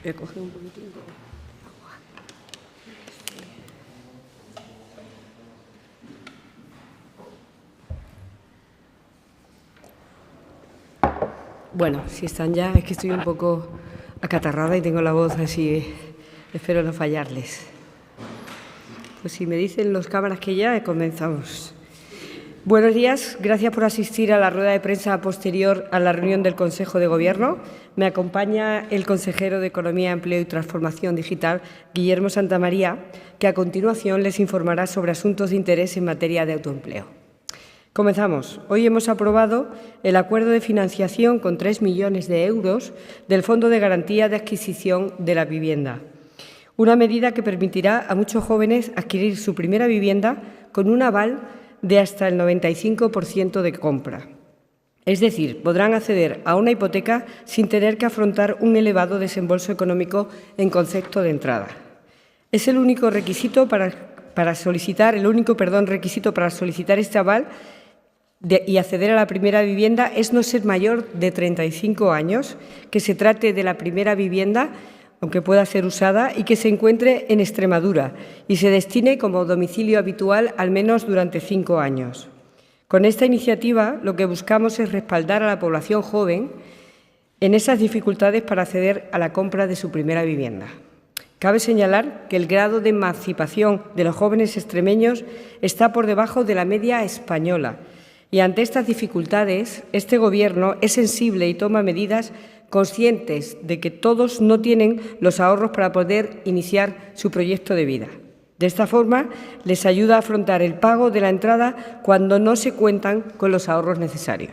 Voy a coger un poquitín. Bueno, si están ya, es que estoy un poco acatarrada y tengo la voz así, espero no fallarles. Pues si me dicen los cámaras que ya, comenzamos. Buenos días, gracias por asistir a la rueda de prensa posterior a la reunión del Consejo de Gobierno. Me acompaña el consejero de Economía, Empleo y Transformación Digital, Guillermo Santamaría, que a continuación les informará sobre asuntos de interés en materia de autoempleo. Comenzamos. Hoy hemos aprobado el acuerdo de financiación con 3 millones de euros del Fondo de Garantía de Adquisición de la Vivienda, una medida que permitirá a muchos jóvenes adquirir su primera vivienda con un aval de hasta el 95% de compra. Es decir, podrán acceder a una hipoteca sin tener que afrontar un elevado desembolso económico en concepto de entrada. Es el único requisito para solicitar este aval y acceder a la primera vivienda es no ser mayor de 35 años, que se trate de la primera vivienda, aunque pueda ser usada, y que se encuentre en Extremadura y se destine como domicilio habitual al menos durante 5 años. Con esta iniciativa lo que buscamos es respaldar a la población joven en esas dificultades para acceder a la compra de su primera vivienda. Cabe señalar que el grado de emancipación de los jóvenes extremeños está por debajo de la media española y ante estas dificultades este Gobierno es sensible y toma medidas conscientes de que todos no tienen los ahorros para poder iniciar su proyecto de vida. De esta forma, les ayuda a afrontar el pago de la entrada cuando no se cuentan con los ahorros necesarios.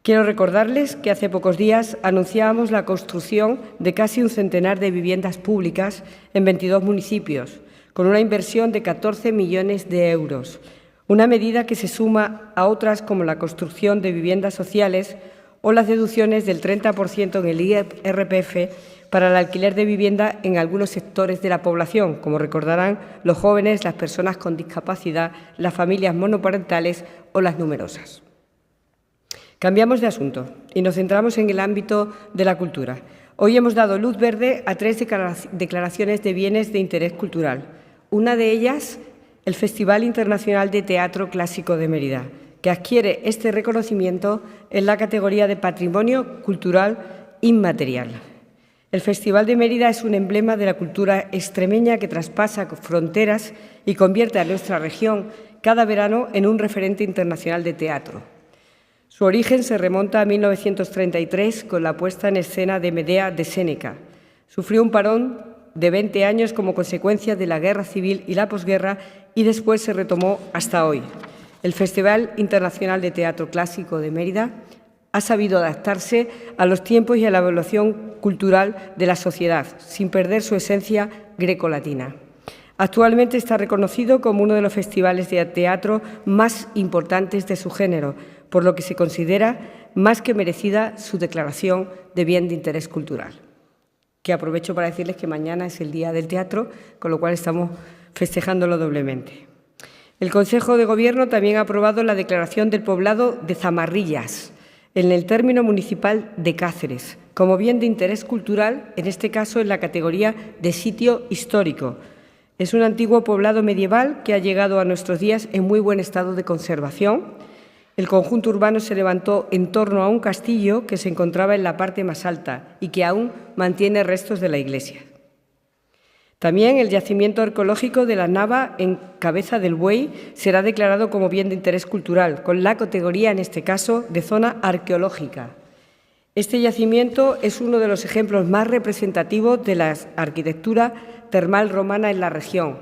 Quiero recordarles que hace pocos días anunciábamos la construcción de casi un centenar de viviendas públicas en 22 municipios, con una inversión de 14 millones de euros, una medida que se suma a otras como la construcción de viviendas sociales o las deducciones del 30% en el IRPF para el alquiler de vivienda en algunos sectores de la población, como recordarán los jóvenes, las personas con discapacidad, las familias monoparentales o las numerosas. Cambiamos de asunto y nos centramos en el ámbito de la cultura. Hoy hemos dado luz verde a 3 declaraciones de bienes de interés cultural. Una de ellas, el Festival Internacional de Teatro Clásico de Mérida, que adquiere este reconocimiento en la categoría de Patrimonio Cultural Inmaterial. El Festival de Mérida es un emblema de la cultura extremeña que traspasa fronteras y convierte a nuestra región cada verano en un referente internacional de teatro. Su origen se remonta a 1933 con la puesta en escena de Medea de Séneca. Sufrió un parón de 20 años como consecuencia de la Guerra Civil y la posguerra y después se retomó hasta hoy. El Festival Internacional de Teatro Clásico de Mérida ha sabido adaptarse a los tiempos y a la evolución cultural de la sociedad, sin perder su esencia grecolatina. Actualmente está reconocido como uno de los festivales de teatro más importantes de su género, por lo que se considera más que merecida su declaración de bien de interés cultural. Que aprovecho para decirles que mañana es el Día del Teatro, con lo cual estamos festejándolo doblemente. El Consejo de Gobierno también ha aprobado la declaración del poblado de Zamarrillas, en el término municipal de Cáceres, como bien de interés cultural, en este caso en la categoría de sitio histórico. Es un antiguo poblado medieval que ha llegado a nuestros días en muy buen estado de conservación. El conjunto urbano se levantó en torno a un castillo que se encontraba en la parte más alta y que aún mantiene restos de la iglesia. También el yacimiento arqueológico de la Nava en Cabeza del Buey será declarado como bien de interés cultural, con la categoría, en este caso, de zona arqueológica. Este yacimiento es uno de los ejemplos más representativos de la arquitectura termal romana en la región.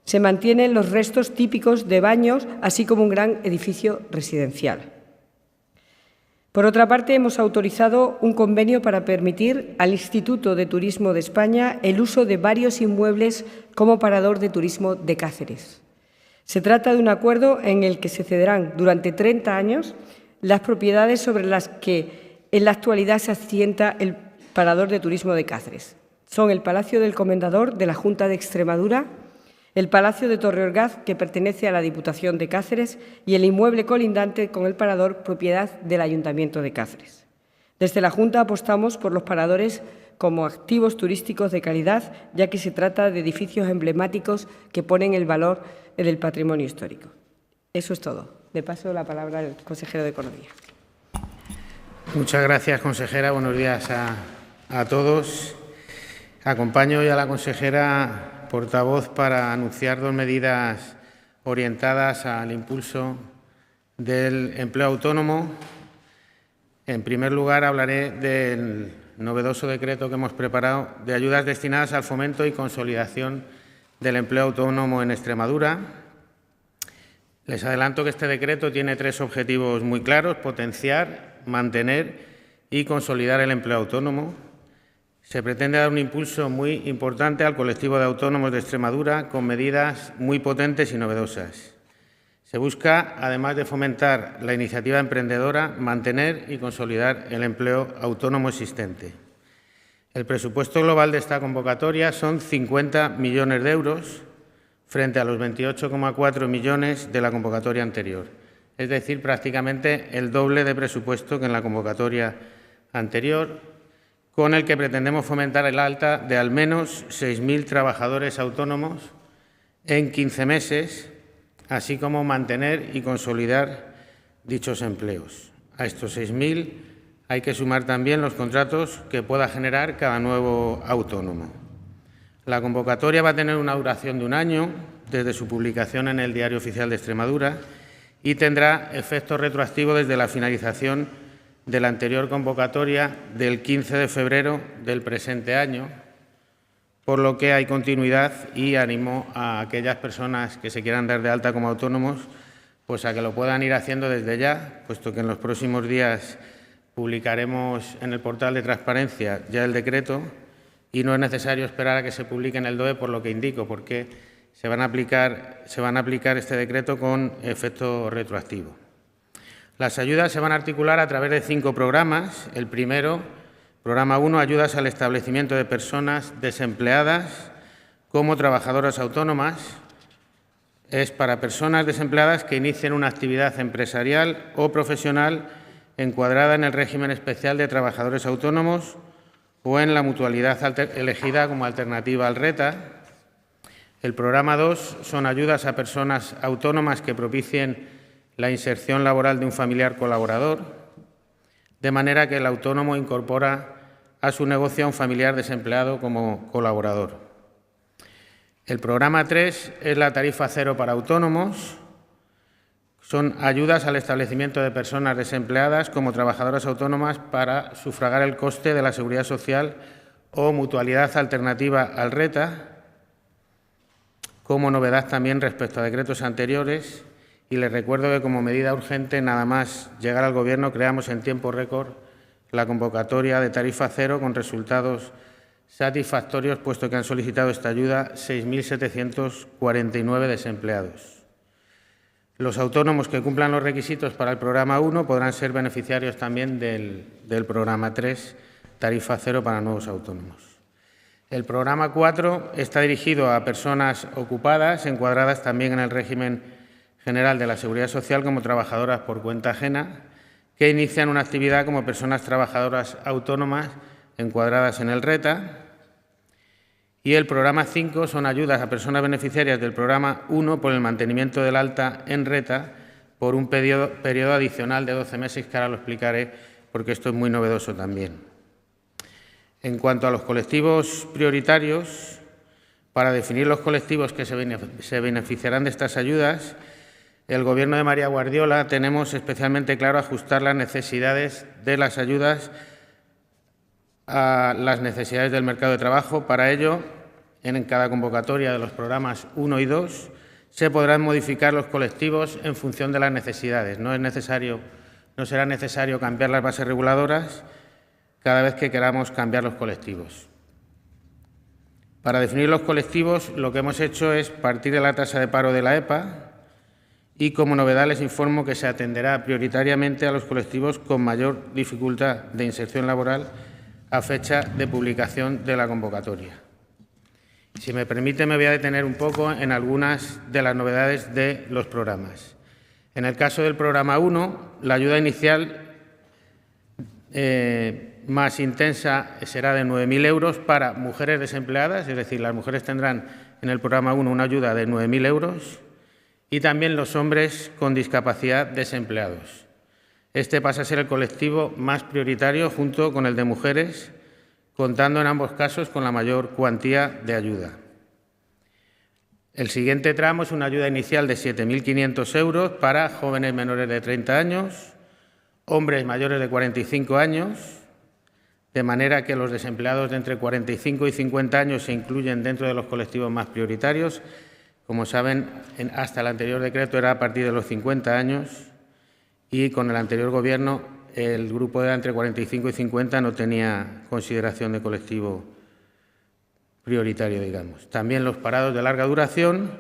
Se mantienen los restos típicos de baños, así como un gran edificio residencial. Por otra parte, hemos autorizado un convenio para permitir al Instituto de Turismo de España el uso de varios inmuebles como parador de turismo de Cáceres. Se trata de un acuerdo en el que se cederán durante 30 años las propiedades sobre las que en la actualidad se asienta el parador de turismo de Cáceres. Son el Palacio del Comendador de la Junta de Extremadura, el Palacio de Torreorgaz, que pertenece a la Diputación de Cáceres, y el inmueble colindante con el parador, propiedad del Ayuntamiento de Cáceres. Desde la Junta apostamos por los paradores como activos turísticos de calidad, ya que se trata de edificios emblemáticos que ponen el valor del patrimonio histórico. Eso es todo. Le paso la palabra al consejero de Economía. Muchas gracias, consejera. Buenos días a todos. Acompaño hoy a la consejera portavoz para anunciar dos medidas orientadas al impulso del empleo autónomo. En primer lugar, hablaré del novedoso decreto que hemos preparado de ayudas destinadas al fomento y consolidación del empleo autónomo en Extremadura. Les adelanto que este decreto tiene tres objetivos muy claros: potenciar, mantener y consolidar el empleo autónomo. Se pretende dar un impulso muy importante al colectivo de autónomos de Extremadura con medidas muy potentes y novedosas. Se busca, además de fomentar la iniciativa emprendedora, mantener y consolidar el empleo autónomo existente. El presupuesto global de esta convocatoria son 50 millones de euros frente a los 28,4 millones de la convocatoria anterior, es decir, prácticamente el doble de presupuesto que en la convocatoria anterior, con el que pretendemos fomentar el alta de al menos 6.000 trabajadores autónomos en 15 meses, así como mantener y consolidar dichos empleos. A estos 6.000 hay que sumar también los contratos que pueda generar cada nuevo autónomo. La convocatoria va a tener una duración de un año desde su publicación en el Diario Oficial de Extremadura y tendrá efecto retroactivo desde la finalización de la anterior convocatoria del 15 de febrero del presente año, por lo que hay continuidad y animo a aquellas personas que se quieran dar de alta como autónomos pues a que lo puedan ir haciendo desde ya, puesto que en los próximos días publicaremos en el portal de transparencia ya el decreto y no es necesario esperar a que se publique en el DOE, por lo que indico, porque se van a aplicar este decreto con efecto retroactivo. Las ayudas se van a articular a través de 5 programas. El primero, Programa 1, ayudas al establecimiento de personas desempleadas como trabajadoras autónomas. Es para personas desempleadas que inicien una actividad empresarial o profesional encuadrada en el régimen especial de trabajadores autónomos o en la mutualidad elegida como alternativa al RETA. El programa 2 son ayudas a personas autónomas que propicien la inserción laboral de un familiar colaborador, de manera que el autónomo incorpora a su negocio a un familiar desempleado como colaborador. El programa 3 es la tarifa cero para autónomos. Son ayudas al establecimiento de personas desempleadas como trabajadoras autónomas para sufragar el coste de la seguridad social o mutualidad alternativa al RETA, como novedad también respecto a decretos anteriores. Y les recuerdo que como medida urgente, nada más llegar al Gobierno, creamos en tiempo récord la convocatoria de tarifa cero con resultados satisfactorios, puesto que han solicitado esta ayuda 6.749 desempleados. Los autónomos que cumplan los requisitos para el programa 1 podrán ser beneficiarios también del programa 3, tarifa cero para nuevos autónomos. El programa 4 está dirigido a personas ocupadas, encuadradas también en el régimen general de la Seguridad Social como trabajadoras por cuenta ajena, que inician una actividad como personas trabajadoras autónomas encuadradas en el RETA. Y el programa 5 son ayudas a personas beneficiarias del programa 1 por el mantenimiento del alta en RETA por un periodo adicional de 12 meses, que ahora lo explicaré porque esto es muy novedoso también. En cuanto a los colectivos prioritarios, para definir los colectivos que se beneficiarán de estas ayudas, el Gobierno de María Guardiola tenemos especialmente claro ajustar las necesidades de las ayudas a las necesidades del mercado de trabajo. Para ello, en cada convocatoria de los programas 1 y 2 se podrán modificar los colectivos en función de las necesidades. No será necesario cambiar las bases reguladoras cada vez que queramos cambiar los colectivos. Para definir los colectivos, lo que hemos hecho es partir de la tasa de paro de la EPA y, como novedad, les informo que se atenderá prioritariamente a los colectivos con mayor dificultad de inserción laboral a fecha de publicación de la convocatoria. Si me permite, me voy a detener un poco en algunas de las novedades de los programas. En el caso del programa 1, la ayuda inicial más intensa será de 9.000 euros para mujeres desempleadas, es decir, las mujeres tendrán en el programa 1 una ayuda de 9.000 euros y también los hombres con discapacidad desempleados. Este pasa a ser el colectivo más prioritario junto con el de mujeres, contando en ambos casos con la mayor cuantía de ayuda. El siguiente tramo es una ayuda inicial de 7.500 euros para jóvenes menores de 30 años, hombres mayores de 45 años, de manera que los desempleados de entre 45 y 50 años se incluyen dentro de los colectivos más prioritarios. Como saben, hasta el anterior decreto era a partir de los 50 años y con el anterior Gobierno el grupo de entre 45 y 50 no tenía consideración de colectivo prioritario, digamos. También los parados de larga duración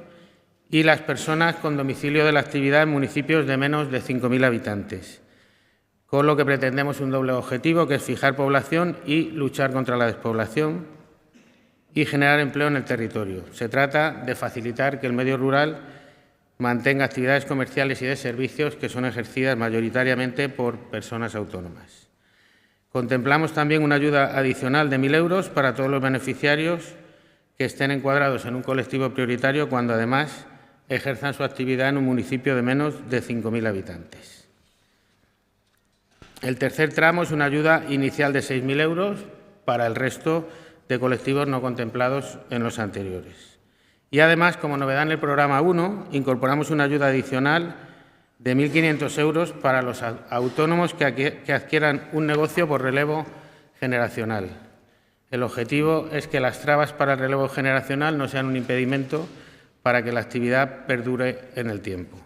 y las personas con domicilio de la actividad en municipios de menos de 5.000 habitantes, con lo que pretendemos un doble objetivo, que es fijar población y luchar contra la despoblación y generar empleo en el territorio. Se trata de facilitar que el medio rural mantenga actividades comerciales y de servicios que son ejercidas mayoritariamente por personas autónomas. Contemplamos también una ayuda adicional de 1.000 euros para todos los beneficiarios que estén encuadrados en un colectivo prioritario cuando además ejerzan su actividad en un municipio de menos de 5.000 habitantes. El tercer tramo es una ayuda inicial de 6.000 euros para el resto de colectivos no contemplados en los anteriores. Y además, como novedad en el programa 1, incorporamos una ayuda adicional de 1.500 euros para los autónomos que adquieran un negocio por relevo generacional. El objetivo es que las trabas para el relevo generacional no sean un impedimento para que la actividad perdure en el tiempo.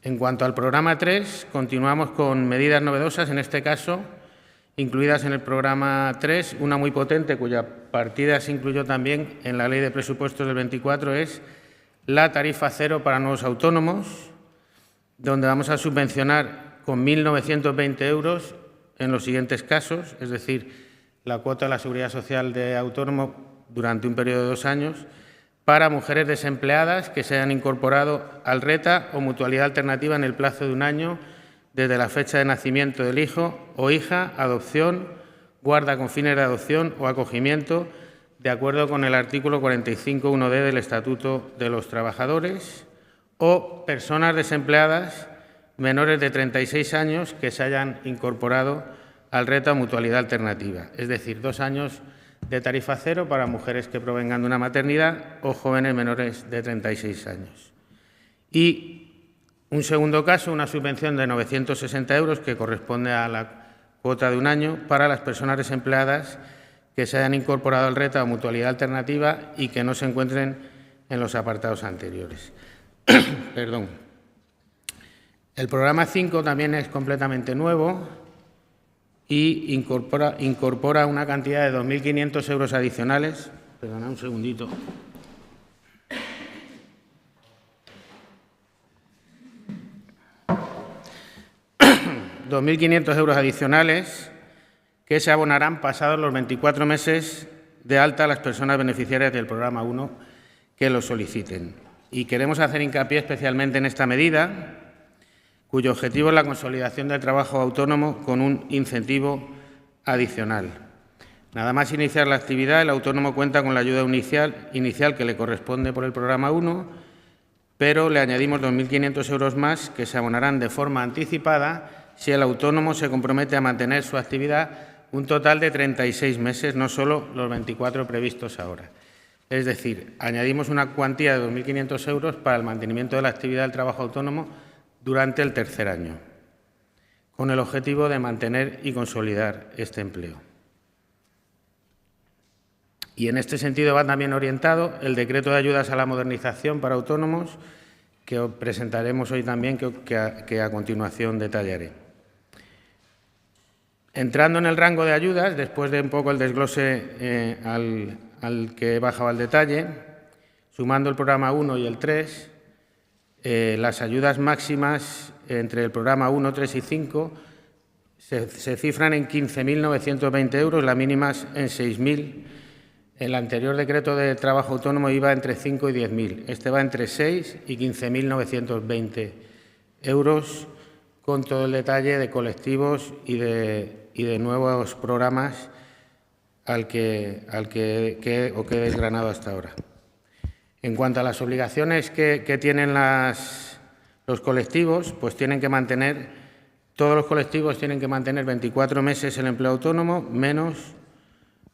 En cuanto al programa 3, continuamos con medidas novedosas, en este caso, incluidas en el programa 3, una muy potente, cuya partida se incluyó también en la Ley de Presupuestos del 24, es la tarifa cero para nuevos autónomos, donde vamos a subvencionar con 1.920 euros en los siguientes casos, es decir, la cuota de la Seguridad Social de autónomo durante un periodo de 2 años, para mujeres desempleadas que se hayan incorporado al RETA o mutualidad alternativa en el plazo de 1 año desde la fecha de nacimiento del hijo o hija, adopción, guarda con fines de adopción o acogimiento, de acuerdo con el artículo 45.1d del Estatuto de los Trabajadores, o personas desempleadas menores de 36 años que se hayan incorporado al RETA o mutualidad alternativa, es decir, 2 años de tarifa cero para mujeres que provengan de una maternidad o jóvenes menores de 36 años. Y un segundo caso, una subvención de 960 euros que corresponde a la cuota de 1 año para las personas desempleadas que se hayan incorporado al RETA o mutualidad alternativa y que no se encuentren en los apartados anteriores. Perdón. El programa 5 también es completamente nuevo y incorpora una cantidad de 2.500 euros adicionales. Perdona un segundito. 2.500 euros adicionales que se abonarán pasados los 24 meses de alta a las personas beneficiarias del programa 1 que lo soliciten. Y queremos hacer hincapié especialmente en esta medida, cuyo objetivo es la consolidación del trabajo autónomo con un incentivo adicional. Nada más iniciar la actividad, el autónomo cuenta con la ayuda inicial que le corresponde por el programa 1, pero le añadimos 2.500 euros más que se abonarán de forma anticipada si el autónomo se compromete a mantener su actividad un total de 36 meses, no solo los 24 previstos ahora. Es decir, añadimos una cuantía de 2.500 euros para el mantenimiento de la actividad del trabajo autónomo durante el tercer año, con el objetivo de mantener y consolidar este empleo. Y en este sentido va también orientado el decreto de ayudas a la modernización para autónomos que presentaremos hoy también, que a continuación detallaré. Entrando en el rango de ayudas, después de un poco el desglose al que he bajado al detalle, sumando el programa 1 y el 3, las ayudas máximas entre el programa 1, 3 y 5 se cifran en 15.920 euros, las mínimas en 6.000. El anterior decreto de trabajo autónomo iba entre 5 y 10.000. Este va entre 6 y 15.920 euros con todo el detalle de colectivos y de nuevos programas al que he desgranado hasta ahora. En cuanto a las obligaciones que tienen los colectivos, pues todos los colectivos tienen que mantener 24 meses el empleo autónomo, menos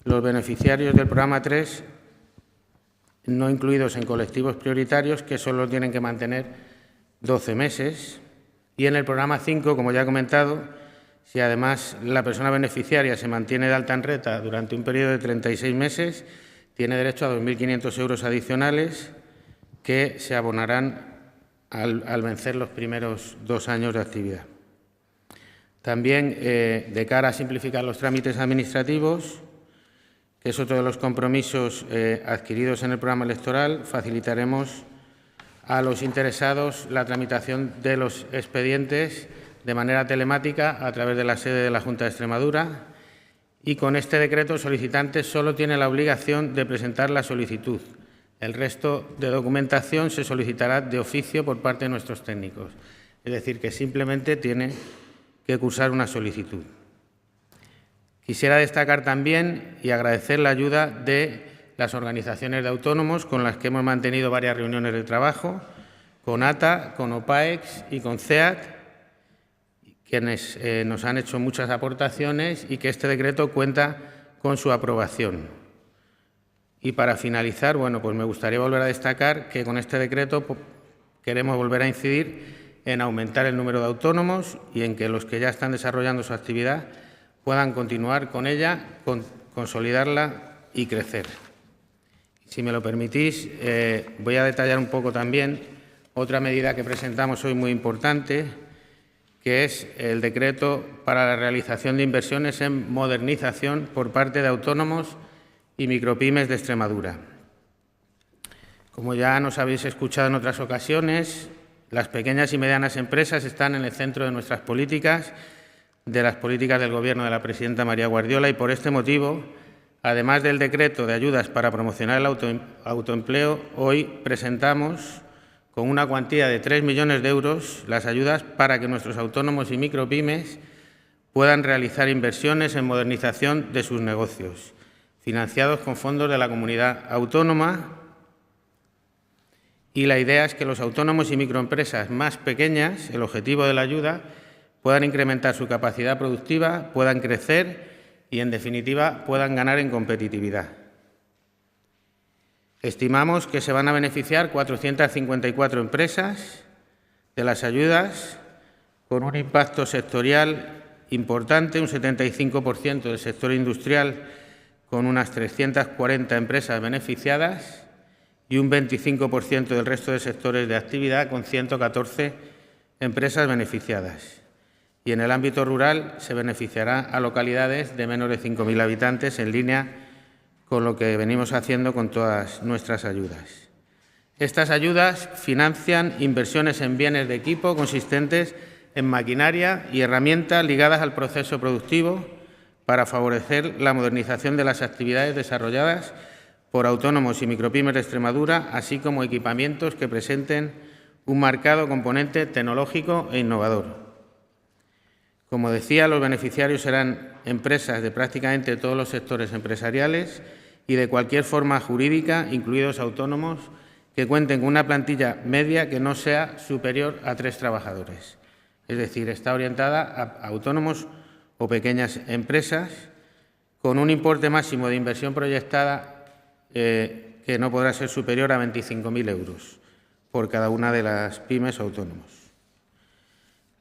los beneficiarios del programa 3, no incluidos en colectivos prioritarios, que solo tienen que mantener 12 meses. Y en el programa 5, como ya he comentado, si además la persona beneficiaria se mantiene de alta en renta durante un periodo de 36 meses, tiene derecho a 2.500 euros adicionales que se abonarán al vencer los primeros 2 años de actividad. También, de cara a simplificar los trámites administrativos, que es otro de los compromisos adquiridos en el programa electoral, facilitaremos a los interesados la tramitación de los expedientes de manera telemática a través de la sede de la Junta de Extremadura, y con este decreto el solicitante solo tiene la obligación de presentar la solicitud. El resto de documentación se solicitará de oficio por parte de nuestros técnicos, es decir, que simplemente tiene que cursar una solicitud. Quisiera destacar también y agradecer la ayuda de las organizaciones de autónomos con las que hemos mantenido varias reuniones de trabajo, con ATA, con OPAEX y con CEAT, quienes nos han hecho muchas aportaciones y que este decreto cuenta con su aprobación. Y para finalizar, pues me gustaría volver a destacar que con este decreto queremos volver a incidir en aumentar el número de autónomos y en que los que ya están desarrollando su actividad puedan continuar con ella, consolidarla y crecer. Si me lo permitís, voy a detallar un poco también otra medida que presentamos hoy muy importante, que es el decreto para la realización de inversiones en modernización por parte de autónomos y micropymes de Extremadura. Como ya nos habéis escuchado en otras ocasiones, las pequeñas y medianas empresas están en el centro de nuestras políticas, de las políticas del Gobierno de la presidenta María Guardiola, y por este motivo, además del decreto de ayudas para promocionar el autoempleo, hoy presentamos con una cuantía de 3 millones de euros las ayudas para que nuestros autónomos y micropymes puedan realizar inversiones en modernización de sus negocios, financiados con fondos de la comunidad autónoma. Y la idea es que los autónomos y microempresas más pequeñas, el objetivo de la ayuda, puedan incrementar su capacidad productiva, puedan crecer y, en definitiva, puedan ganar en competitividad. Estimamos que se van a beneficiar 454 empresas de las ayudas, con un impacto sectorial importante, un 75% del sector industrial, con unas 340 empresas beneficiadas, y un 25% del resto de sectores de actividad, con 114 empresas beneficiadas. Y en el ámbito rural se beneficiará a localidades de menos de 5.000 habitantes, en línea con lo que venimos haciendo con todas nuestras ayudas. Estas ayudas financian inversiones en bienes de equipo consistentes en maquinaria y herramientas ligadas al proceso productivo para favorecer la modernización de las actividades desarrolladas por autónomos y micropymes de Extremadura, así como equipamientos que presenten un marcado componente tecnológico e innovador. Como decía, los beneficiarios serán empresas de prácticamente todos los sectores empresariales y de cualquier forma jurídica, incluidos autónomos, que cuenten con una plantilla media que no sea superior a 3 trabajadores. Es decir, está orientada a autónomos o pequeñas empresas con un importe máximo de inversión proyectada que no podrá ser superior a 25.000 euros por cada una de las pymes o autónomos.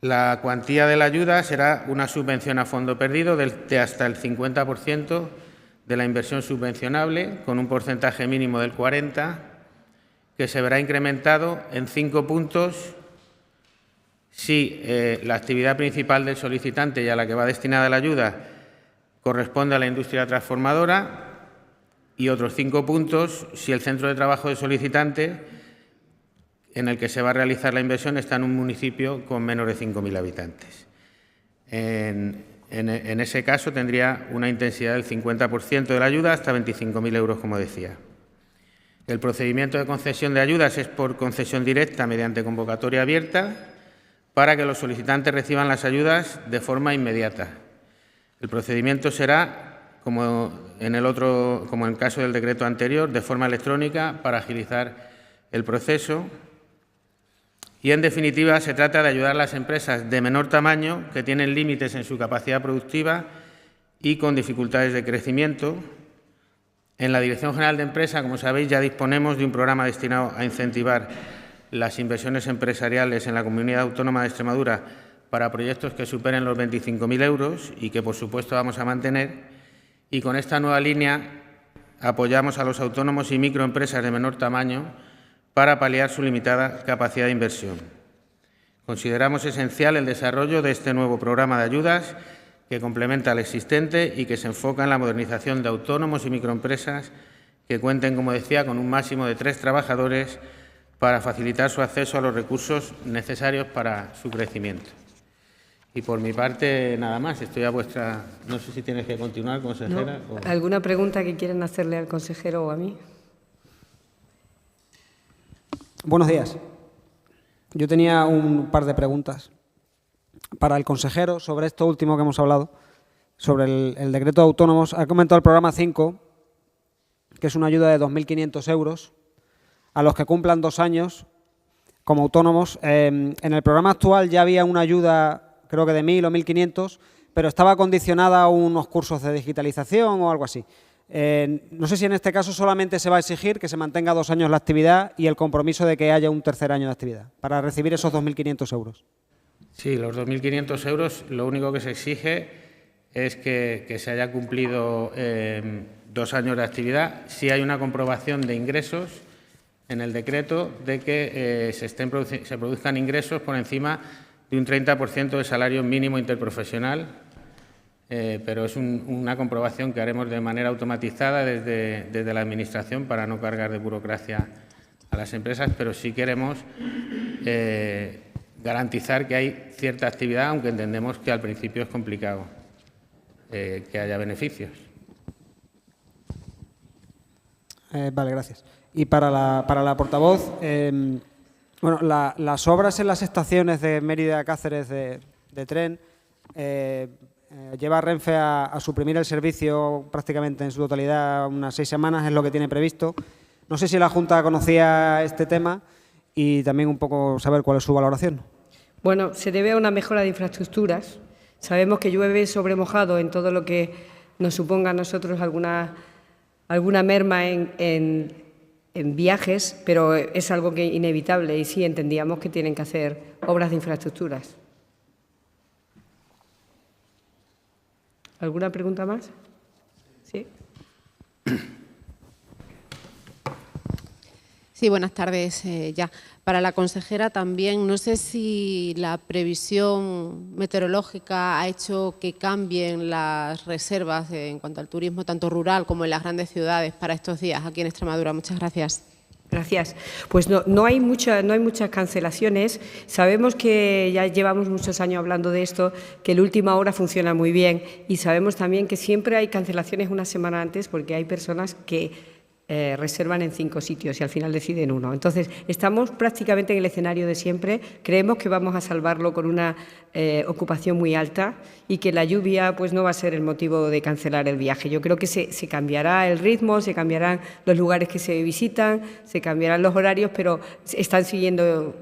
La cuantía de la ayuda será una subvención a fondo perdido de hasta el 50% de la inversión subvencionable, con un porcentaje mínimo del 40%, que se verá incrementado en 5 puntos si la actividad principal del solicitante y a la que va destinada la ayuda corresponde a la industria transformadora, y otros 5 puntos si el centro de trabajo del solicitante en el que se va a realizar la inversión está en un municipio con menos de 5.000 habitantes. En ese caso tendría una intensidad del 50% de la ayuda, hasta 25.000 euros, como decía. El procedimiento de concesión de ayudas es por concesión directa mediante convocatoria abierta para que los solicitantes reciban las ayudas de forma inmediata. El procedimiento será, como en el caso del decreto anterior, de forma electrónica para agilizar el proceso. Y, en definitiva, se trata de ayudar a las empresas de menor tamaño que tienen límites en su capacidad productiva y con dificultades de crecimiento. En la Dirección General de Empresa, como sabéis, ya disponemos de un programa destinado a incentivar las inversiones empresariales en la Comunidad Autónoma de Extremadura para proyectos que superen los 25.000 euros y que, por supuesto, vamos a mantener. Y con esta nueva línea apoyamos a los autónomos y microempresas de menor tamaño para paliar su limitada capacidad de inversión. Consideramos esencial el desarrollo de este nuevo programa de ayudas que complementa al existente y que se enfoca en la modernización de autónomos y microempresas que cuenten, como decía, con un máximo de 3 trabajadores para facilitar su acceso a los recursos necesarios para su crecimiento. Y por mi parte, nada más. Estoy a vuestra... No sé si tienes que continuar, consejera. No. ¿Alguna pregunta que quieran hacerle al consejero o a mí? Buenos días. Yo tenía un par de preguntas para el consejero sobre esto último que hemos hablado, sobre el decreto de autónomos. Ha comentado el programa 5, que es una ayuda de 2.500 euros a los que cumplan 2 años como autónomos. En el programa actual ya había una ayuda, creo que de 1.000 o 1.500, pero estaba condicionada a unos cursos de digitalización o algo así. No sé si en este caso solamente se va a exigir que se mantenga 2 años la actividad y el compromiso de que haya un tercer año de actividad para recibir esos 2.500 euros. Sí, los 2.500 euros, lo único que se exige es que se haya cumplido 2 años de actividad. Si hay una comprobación de ingresos en el decreto de que se produzcan ingresos por encima de un 30% de salario mínimo interprofesional, pero es una comprobación que haremos de manera automatizada desde la Administración para no cargar de burocracia a las empresas, pero sí queremos garantizar que hay cierta actividad, aunque entendemos que al principio es complicado que haya beneficios. Vale, gracias. Y para la portavoz, bueno, las obras en las estaciones de Mérida a Cáceres de tren lleva a Renfe a suprimir el servicio prácticamente en su totalidad unas 6 semanas, es lo que tiene previsto. No sé si la Junta conocía este tema y también un poco saber cuál es su valoración. Bueno, se debe a una mejora de infraestructuras. Sabemos que llueve sobre mojado en todo lo que nos suponga a nosotros alguna merma en viajes, pero es algo que inevitable y sí entendíamos que tienen que hacer obras de infraestructuras. ¿Alguna pregunta más? Sí. Sí, buenas tardes. Para la consejera también, no sé si la previsión meteorológica ha hecho que cambien las reservas en cuanto al turismo, tanto rural como en las grandes ciudades, para estos días aquí en Extremadura. Muchas gracias. Gracias. Pues no hay muchas cancelaciones. Sabemos que ya llevamos muchos años hablando de esto, que el última hora funciona muy bien y sabemos también que siempre hay cancelaciones una semana antes porque hay personas que reservan en 5 sitios y al final deciden 1. Entonces, estamos prácticamente en el escenario de siempre. Creemos que vamos a salvarlo con una ocupación muy alta y que la lluvia pues no va a ser el motivo de cancelar el viaje. Yo creo que se cambiará el ritmo, se cambiarán los lugares que se visitan, se cambiarán los horarios, pero están siguiendo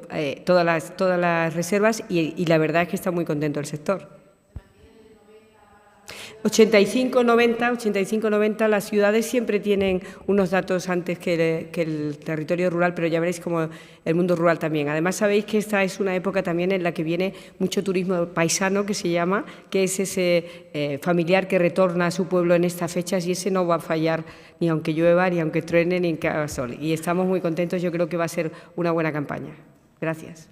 todas las reservas y la verdad es que está muy contento el sector. 85-90, las ciudades siempre tienen unos datos antes que el territorio rural, pero ya veréis como el mundo rural también. Además, sabéis que esta es una época también en la que viene mucho turismo paisano, que se llama, que es ese familiar que retorna a su pueblo en estas fechas y ese no va a fallar ni aunque llueva, ni aunque truene, ni aunque haga sol. Y estamos muy contentos, yo creo que va a ser una buena campaña. Gracias.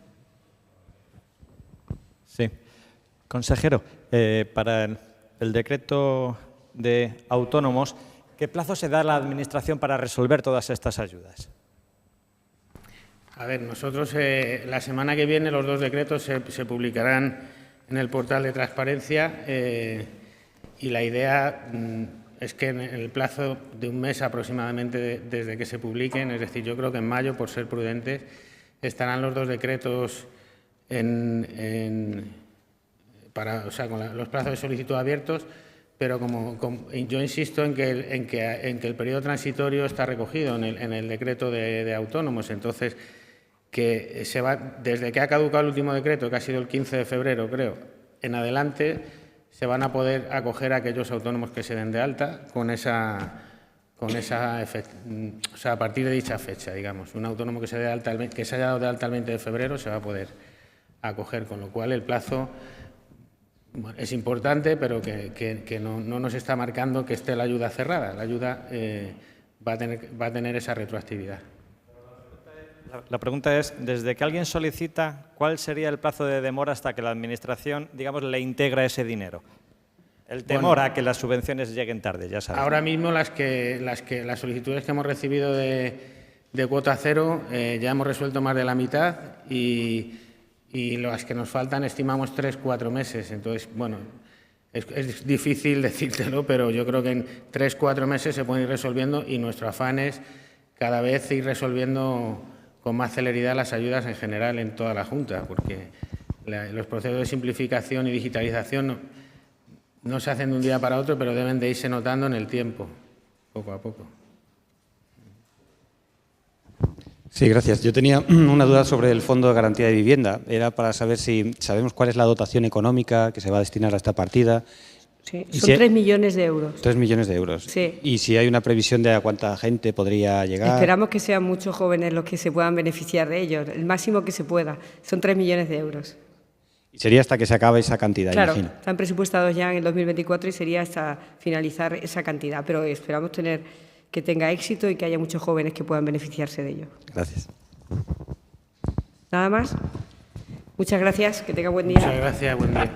Sí. Consejero, para el decreto de autónomos, ¿qué plazo se da a la Administración para resolver todas estas ayudas? A ver, nosotros la semana que viene los 2 decretos se publicarán en el portal de transparencia y la idea es que en el plazo de 1 mes aproximadamente desde que se publiquen, es decir, yo creo que en mayo, por ser prudentes, estarán los 2 decretos con los plazos de solicitud abiertos, pero yo insisto en que el periodo transitorio está recogido en el decreto de autónomos. Entonces, que desde que ha caducado el último decreto, que ha sido el 15 de febrero, creo, en adelante, se van a poder acoger a aquellos autónomos que se den de alta a partir de dicha fecha, digamos. Un autónomo que se haya dado de alta el 20 de febrero se va a poder acoger, con lo cual el plazo es importante, pero que no nos está marcando que esté la ayuda cerrada. La ayuda va a tener esa retroactividad. La pregunta es, desde que alguien solicita, ¿cuál sería el plazo de demora hasta que la Administración, digamos, le integra ese dinero? El temor a que las subvenciones lleguen tarde, ya sabes. Ahora mismo las solicitudes que hemos recibido de cuota cero ya hemos resuelto más de la mitad y las que nos faltan estimamos 3-4 meses. Entonces, bueno, es difícil decírtelo, pero yo creo que en 3-4 meses se pueden ir resolviendo y nuestro afán es cada vez ir resolviendo con más celeridad las ayudas en general en toda la Junta, porque los procesos de simplificación y digitalización no se hacen de un día para otro, pero deben de irse notando en el tiempo, poco a poco. Sí, gracias. Yo tenía una duda sobre el Fondo de Garantía de Vivienda. Era para saber si sabemos cuál es la dotación económica que se va a destinar a esta partida. Sí, son 3 millones de euros. 3 millones de euros. Sí. Y si hay una previsión de a cuánta gente podría llegar. Esperamos que sean muchos jóvenes los que se puedan beneficiar de ellos, el máximo que se pueda. Son 3 millones de euros. Y sería hasta que se acabe esa cantidad, claro, imagino. Están presupuestados ya en el 2024 y sería hasta finalizar esa cantidad, pero esperamos que tenga éxito y que haya muchos jóvenes que puedan beneficiarse de ello. Gracias. ¿Nada más? Muchas gracias, que tenga buen día. Muchas gracias, buen día.